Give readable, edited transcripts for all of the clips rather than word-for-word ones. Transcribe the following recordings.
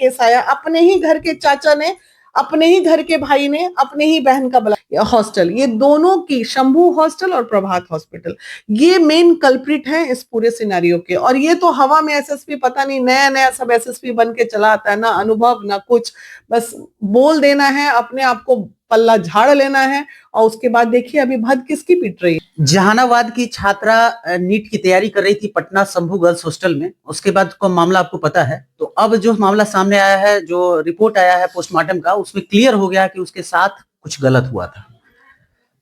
Case आया, अपने ही घर के चाचा ने, अपने ही घर के भाई ने, अपने ही बहन का बुलाया हॉस्टल, ये दोनों की, शंभू हॉस्टल और प्रभात हॉस्पिटल, ये मेन कल्प्रिट है इस पूरे सिनेरियो के। और ये तो हवा में एसएसपी, पता नहीं नया नया सब एसएसपी बन के चला आता है, ना अनुभव ना कुछ, बस बोल देना है, अपने आप को पल्ला झाड़ लेना है, और उसके बाद देखिए अभी भद किसकी पिट रही है। जहानाबाद की छात्रा नीट की तैयारी कर रही थी पटना शंभू गर्ल्स हॉस्टल में, उसके बाद को मामला आपको पता है। तो अब जो मामला सामने आया है, जो रिपोर्ट आया है पोस्टमार्टम का, उसमें क्लियर हो गया कि उसके साथ कुछ गलत हुआ था।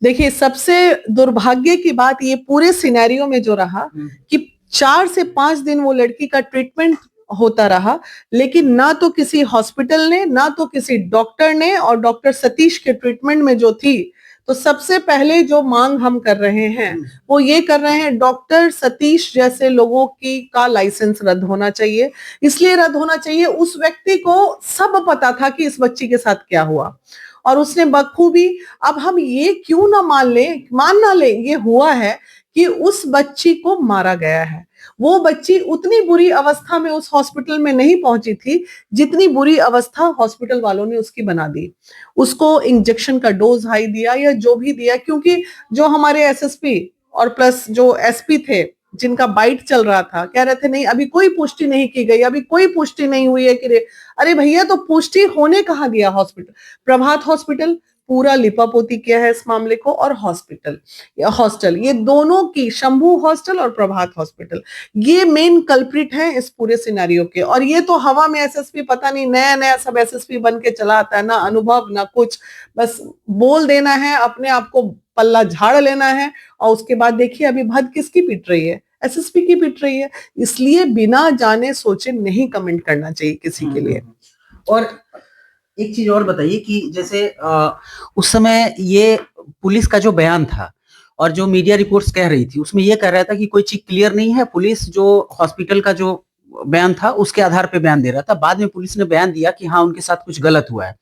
देखिए सबसे दुर्भाग्य की बात ये पूरे सिनेरियो में जो रहा कि 4 से 5 दिन वो लड़की का ट्रीटमेंट होता रहा, लेकिन ना तो किसी हॉस्पिटल ने, ना तो किसी डॉक्टर ने, और डॉक्टर सतीश के ट्रीटमेंट में जो थी, तो सबसे पहले जो मांग हम कर रहे हैं वो ये कर रहे हैं, डॉक्टर सतीश जैसे लोगों की का लाइसेंस रद्द होना चाहिए। इसलिए रद्द होना चाहिए, उस व्यक्ति को सब पता था कि इस बच्ची के साथ क्या हुआ, और उसने बखूबी, अब हम ये क्यों ना मान ना ले ये हुआ है कि उस बच्ची को मारा गया है। वो बच्ची उतनी बुरी अवस्था में उस हॉस्पिटल में नहीं पहुंची थी जितनी बुरी अवस्था हॉस्पिटल वालों ने उसकी बना दी। उसको इंजेक्शन का डोज हाई दिया या जो भी दिया, क्योंकि जो हमारे एसएसपी और प्लस जो एसपी थे, जिनका बाइट चल रहा था, कह रहे थे नहीं अभी कोई पुष्टि नहीं की गई, अभी कोई पुष्टि नहीं हुई है कि अरे भैया तो पुष्टि होने कहाँ दिया हॉस्पिटल, प्रभात हॉस्पिटल पूरा लिपापोती किया है इस मामले को, और हॉस्टल, ये दोनों की, शंभू हॉस्टल और प्रभात हॉस्पिटल, ये मेन कल्प्रिट है इस पूरे सिनेरियो के। और ये तो हवा में एसएसपी, पता नहीं नया नया सब एसएसपी बन के चला आता है, ना अनुभव ना कुछ, बस बोल देना है, अपने आप को पल्ला झाड़ लेना है, और उसके बाद देखिए अभी भद किसकी पिट रही है, एसएसपी की पिट रही है। इसलिए बिना जाने सोचे नहीं कमेंट करना चाहिए किसी के लिए। और एक चीज और बताइए कि जैसे उस समय ये पुलिस का जो बयान था और जो मीडिया रिपोर्ट्स कह रही थी, उसमें ये कह रहा था कि कोई चीज क्लियर नहीं है, पुलिस जो हॉस्पिटल का जो बयान था उसके आधार पे बयान दे रहा था। बाद में पुलिस ने बयान दिया कि हाँ उनके साथ कुछ गलत हुआ है।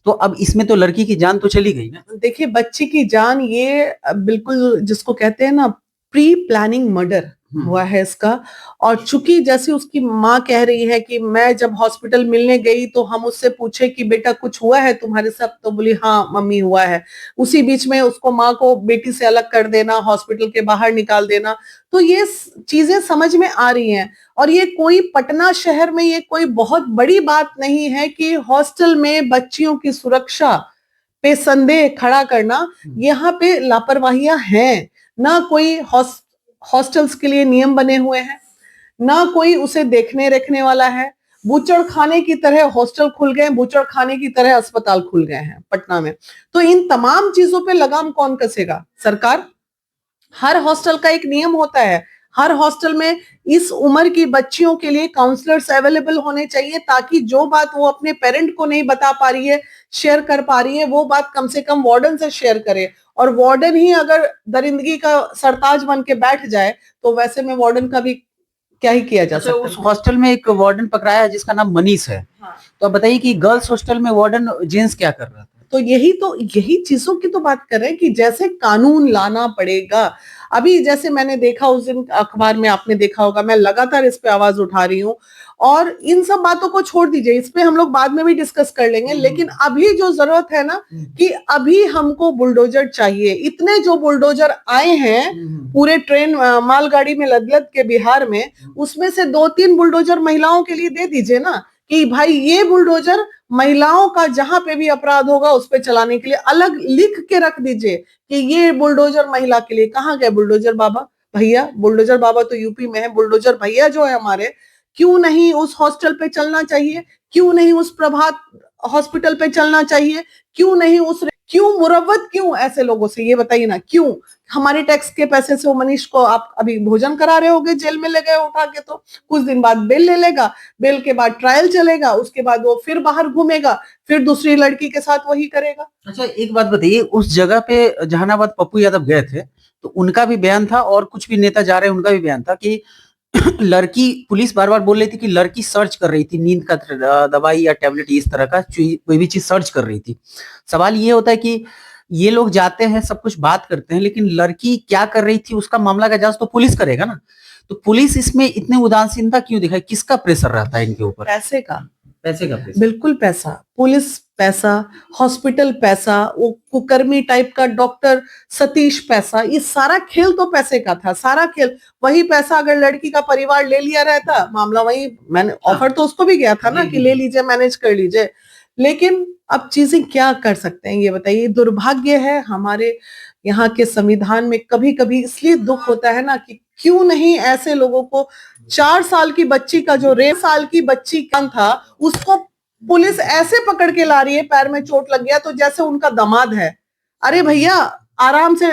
तो अब इसमें तो लड़की की जान तो चली गई ना। देखिए बच्ची की जान, ये बिल्कुल जिसको कहते हैं ना प्री प्लानिंग मर्डर हुआ है इसका। और चूंकि जैसे उसकी माँ कह रही है कि मैं जब हॉस्पिटल मिलने गई तो हम उससे पूछे कि बेटा कुछ हुआ है तुम्हारे साथ, तो बोली हाँ मम्मी हुआ है। उसी बीच में उसको, माँ को बेटी से अलग कर देना, हॉस्पिटल के बाहर निकाल देना, तो ये चीजें समझ में आ रही हैं। और ये कोई पटना शहर में ये कोई बहुत बड़ी बात नहीं है कि हॉस्टल में बच्चियों की सुरक्षा पे संदेह खड़ा करना। यहाँ पे लापरवाहियां हैं, ना कोई हॉस्टल्स के लिए नियम बने हुए हैं, ना कोई उसे देखने रखने वाला है। बूचड़ खाने की तरह हॉस्टल खुल गए, बूचड़ खाने की तरह अस्पताल खुल गए हैं पटना में। तो इन तमाम चीजों पे लगाम कौन कसेगा? सरकार। हर हॉस्टल का एक नियम होता है, हर हॉस्टल में इस उम्र की बच्चियों के लिए काउंसलर्स अवेलेबल होने चाहिए, ताकि जो बात वो अपने पेरेंट को नहीं बता पा रही है, शेयर कर पा रही है, वो बात कम से कम वार्डन से शेयर करे। और वार्डन ही अगर दरिंदगी का सरताज बन के बैठ जाए तो वैसे में वार्डन का भी क्या ही किया जा सकता है। उस हॉस्टल में एक वार्डन पकड़ाया है जिसका नाम मनीष है। हाँ। तो अब बताइए कि गर्ल्स हॉस्टल में वार्डन जेंट्स क्या कर रहा था? तो यही चीजों की तो बात कर रहे हैं कि जैसे कानून लाना पड़ेगा। अभी जैसे मैंने देखा उस दिन अखबार में, आपने देखा होगा, मैं लगातार इस पे आवाज उठा रही हूँ। और इन सब बातों को छोड़ दीजिए, इस पे हम लोग बाद में भी डिस्कस कर लेंगे, लेकिन अभी जो जरूरत है ना कि अभी हमको बुलडोजर चाहिए। इतने जो बुलडोजर आए हैं पूरे ट्रेन मालगाड़ी में लद लद के बिहार में, उसमें से 2-3 बुलडोजर महिलाओं के लिए दे दीजिए ना, कि भाई ये बुलडोजर महिलाओं का जहां पे भी अपराध होगा उस पे चलाने के लिए अलग लिख के रख दीजिए कि ये बुलडोजर महिला के लिए। कहाँ गए बुलडोजर बाबा? भैया बुलडोजर बाबा तो यूपी में है, बुलडोजर भैया जो है हमारे, क्यों नहीं उस हॉस्टल पे चलना चाहिए? क्यों नहीं उस प्रभात हॉस्पिटल पे चलना चाहिए? क्यों नहीं क्यों मुरव्वत क्यों ऐसे लोगों से? ये बताइए ना, क्यों? हमारे टैक्स के पैसे से वो मनीष को आप अभी भोजन करा रहे होगे, जेल में ले गए उठा के, तो कुछ दिन बाद बेल ले लेगा, बेल के बाद ट्रायल चलेगा, उसके बाद वो फिर बाहर घूमेगा, फिर दूसरी लड़की के साथ वही करेगा। अच्छा एक बात बताइए, उस जगह पे जहानाबाद पप्पू यादव गए थे तो उनका भी बयान था और कुछ भी नेता जा रहे हैं उनका भी बयान था कि लड़की, पुलिस बार बार बोल रही थी कि लड़की सर्च कर रही थी, नींद का दवाई या टैबलेट इस तरह का कोई भी चीज सर्च कर रही थी। सवाल ये होता है कि ये लोग जाते हैं, सब कुछ बात करते हैं, लेकिन लड़की क्या कर रही थी उसका मामला का जांच तो पुलिस करेगा ना। तो पुलिस इसमें इतने उदासीनता क्यों दिखाई? किसका प्रेशर रहता है इनके ऊपर? पैसे का। पैसे का पैसा। बिल्कुल पैसा, पुलिस पैसा, हॉस्पिटल पैसा, वो कुकर्मी टाइप का डॉक्टर सतीश पैसा, ये सारा खेल तो पैसे का था, सारा खेल। वही पैसा अगर लड़की का परिवार ले लिया रहता, मामला वही, मैंने ऑफर तो उसको भी गया था ना कि ले लीजिए, मैनेज कर लीजिए। लेकिन अब चीजें क्या कर सकते हैं ये बताइए। दुर्भाग्य है हमारे यहाँ के संविधान में, कभी कभी इसलिए दुख होता है ना कि क्यों नहीं ऐसे लोगों को, 4 साल की बच्ची का जो 3 साल की बच्ची का था, उसको पुलिस ऐसे पकड़ के ला रही है, पैर में चोट लग गया तो जैसे उनका दामाद है। अरे भैया आराम से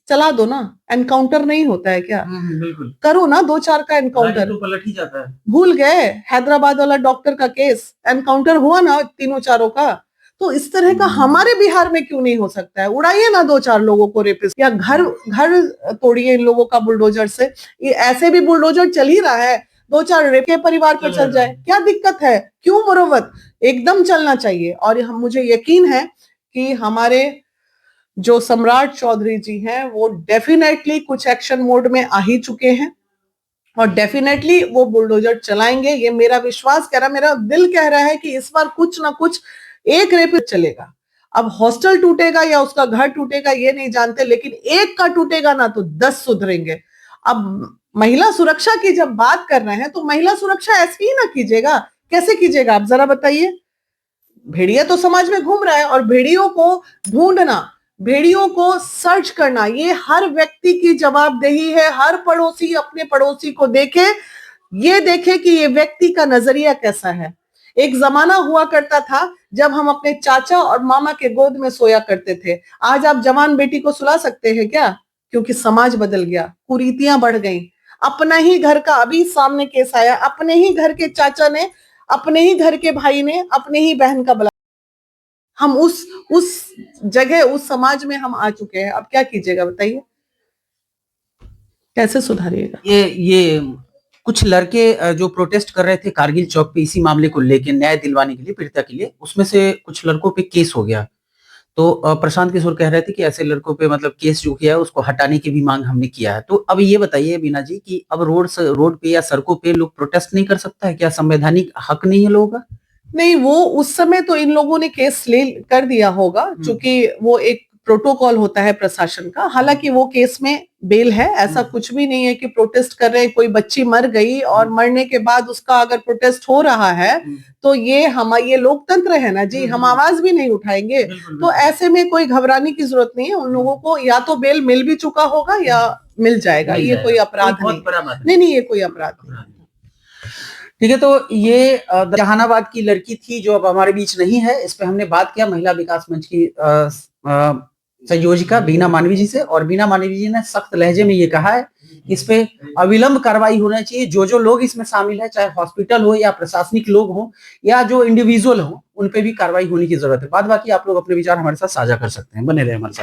चला दो ना, एनकाउंटर नहीं होता है क्या? बिल्कुल करो ना 2-4 का एनकाउंटर। तो पलट ही जाता है। भूल गए हैदराबाद वाला डॉक्टर का केस, एनकाउंटर हुआ ना तीनों चारों का। तो इस तरह का हमारे बिहार में क्यों नहीं हो सकता है? उड़ाइए ना 2-4 लोगों को रेपिस्ट, या घर घर तोड़िए इन लोगों का बुलडोजर से। ये ऐसे भी बुलडोजर चल ही रहा है, 2-4 रेप के परिवार पर चल जाए, क्या दिक्कत है? क्यों मुरव्वत? एकदम चलना चाहिए। और मुझे यकीन है कि हमारे जो सम्राट चौधरी जी हैं वो डेफिनेटली कुछ एक्शन मोड में आ ही चुके हैं, और डेफिनेटली वो बुलडोजर चलाएंगे, ये मेरा विश्वास कह रहा, मेरा दिल कह रहा है कि इस बार कुछ ना कुछ एक रेपिस्ट चलेगा। अब हॉस्टल टूटेगा या उसका घर टूटेगा ये नहीं जानते, लेकिन एक का टूटेगा ना तो 10 सुधरेंगे। अब महिला सुरक्षा की जब बात कर रहे हैं तो महिला सुरक्षा ऐसे ही ना कीजिएगा। कैसे कीजिएगा आप जरा बताइए? भेड़िया तो समाज में घूम रहा है, और भेड़ियों को ढूंढना, भेड़ियों को सर्च करना, ये हर व्यक्ति की जवाबदेही है। हर पड़ोसी अपने पड़ोसी को देखे, ये देखे कि ये व्यक्ति का नजरिया कैसा है। एक जमाना हुआ करता था जब हम अपने चाचा और मामा के गोद में सोया करते थे। आज आप जवान बेटी को सुला सकते हैं क्या? क्योंकि समाज बदल गया, कुरीतियां बढ़ गई। अपना ही घर का, अभी सामने केस आया, अपने ही घर के चाचा ने, अपने ही घर के भाई ने अपने ही बहन का बला। हम उस जगह, उस समाज में हम आ चुके हैं। अब क्या कीजिएगा बताइए? कैसे सुधारिएगा? ये कुछ लड़के जो प्रोटेस्ट कर रहे थे कारगिल चौक पे इसी मामले को लेकर, न्याय दिलवाने के लिए, पीड़िता के लिए, उसमें से कुछ लड़कों पे केस हो गया। तो प्रशांत किशोर कह रहे थे कि ऐसे लड़कों पे मतलब केस जो किया है उसको हटाने की भी मांग हमने किया है। तो अब ये बताइए बीना जी कि अब रोड पे या सड़कों पे लोग प्रोटेस्ट नहीं कर सकता है क्या? संवैधानिक हक नहीं है लोगों का? नहीं, वो उस समय तो इन लोगों ने केस ले कर दिया होगा, क्योंकि वो एक प्रोटोकॉल होता है प्रशासन का। हालांकि वो केस में बेल है, ऐसा कुछ भी नहीं है कि प्रोटेस्ट कर रहे हैं, कोई बच्ची मर गई और मरने के बाद उसका अगर प्रोटेस्ट हो रहा है तो ये लोकतंत्र है ना जी, हम आवाज भी नहीं उठाएंगे। तो ऐसे में कोई घबराने की जरूरत नहीं है। उन लोगों को या तो बेल मिल भी चुका होगा या मिल जाएगा। ये कोई अपराध नहीं, नहीं ये कोई अपराध नहीं। ठीक है, तो ये जहानाबाद की लड़की थी जो अब हमारे बीच नहीं है। इस पे हमने बात किया महिला विकास मंच की संयोजिका बीना मानवी जी से, और बीना मानवी जी ने सख्त लहजे में ये कहा है कि इस पे अविलंब कार्रवाई होना चाहिए। जो लोग इसमें शामिल है, चाहे हॉस्पिटल हो या प्रशासनिक लोग हो या जो इंडिविजुअल हो, उन पे भी कार्रवाई होने की जरूरत है। बाद बाकी आप लोग अपने विचार हमारे साथ साझा कर सकते हैं। बने रहे हमारे साथ।